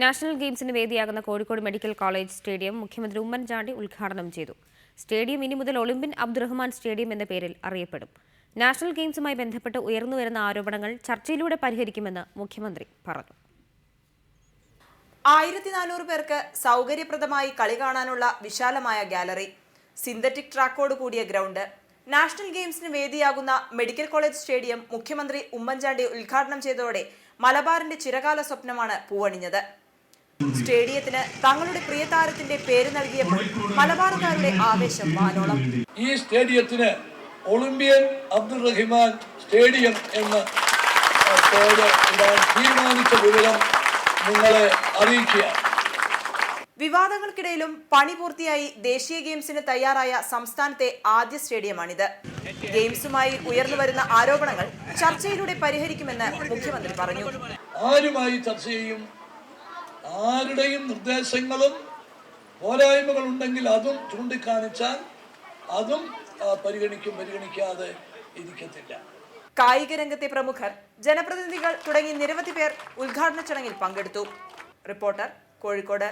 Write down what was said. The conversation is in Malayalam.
നാഷണൽ ഗെയിംസിന് വേദിയാകുന്ന കോഴിക്കോട് മെഡിക്കൽ കോളേജ് സ്റ്റേഡിയം മുഖ്യമന്ത്രി ഉമ്മൻചാണ്ടി ഉദ്ഘാടനം ചെയ്തു. സ്റ്റേഡിയം ഇനി മുതൽ ഒളിമ്പ്യൻ അബ്ദുറഹ്മാൻ സ്റ്റേഡിയം എന്ന പേരിൽ അറിയപ്പെടും. നാഷണൽ ഗെയിംസുമായി ബന്ധപ്പെട്ട് ഉയർന്നുവരുന്ന ആരോപണങ്ങൾ ചർച്ചയിലൂടെ പരിഹരിക്കുമെന്ന് മുഖ്യമന്ത്രി പറഞ്ഞു. 1400 പേർക്ക് സൗകര്യപ്രദമായി കളി കാണാനുള്ള വിശാലമായ ഗാലറി, സിന്തറ്റിക് ട്രാക്കോട് കൂടിയ ഗ്രൗണ്ട്, നാഷണൽ ഗെയിംസിന് വേദിയാകുന്ന മെഡിക്കൽ കോളേജ് സ്റ്റേഡിയം മുഖ്യമന്ത്രി ഉമ്മൻചാണ്ടി ഉദ്ഘാടനം ചെയ്തതോടെ മലബാറിന്റെ ചിരകാല സ്വപ്നമാണ് പൂവണിഞ്ഞത്. സ്റ്റേഡിയത്തിന് തങ്ങളുടെ പ്രിയ താരത്തിന്റെ പേര് നൽകിയപ്പോൾ മലബാറുകാരുടെ ആവേശം വാനോളം. ഈ സ്റ്റേഡിയത്തിന് ഒളിമ്പ്യൻ അബ്ദുറഹ്മാൻ സ്റ്റേഡിയം എന്ന പേര് ഇടാൻ തീരുമാനിച്ച വിവരം നിങ്ങളെ അറിയിക്കുക. വിവാദങ്ങൾക്കിടയിലും പണി പൂർത്തിയായി ദേശീയ ഗെയിംസിന് തയ്യാറായ സംസ്ഥാനത്തെ ആദ്യ സ്റ്റേഡിയമാണിത്. ഗെയിംസുമായി ഉയർന്നുവരുന്ന ആരോപണങ്ങൾ ചർച്ചയിലൂടെ പരിഹരിക്കുമെന്ന് മുഖ്യമന്ത്രി പറഞ്ഞു. ആരുമായി ചർച്ച ചെയ്യും? ആരുടെയും നിർദ്ദേശങ്ങളും പോരായ്മകൾ ഉണ്ടെങ്കിൽ അതും ചൂണ്ടിക്കാണിച്ചാൽ അതും പരിഗണിക്കാതെ ഇരിക്കത്തില്ല. കായിക രംഗത്തെ പ്രമുഖർ, ജനപ്രതിനിധികൾ തുടങ്ങി നിരവധി പേർ ഉദ്ഘാടന ചടങ്ങിൽ പങ്കെടുത്തു. റിപ്പോർട്ടർ, കോഴിക്കോട്.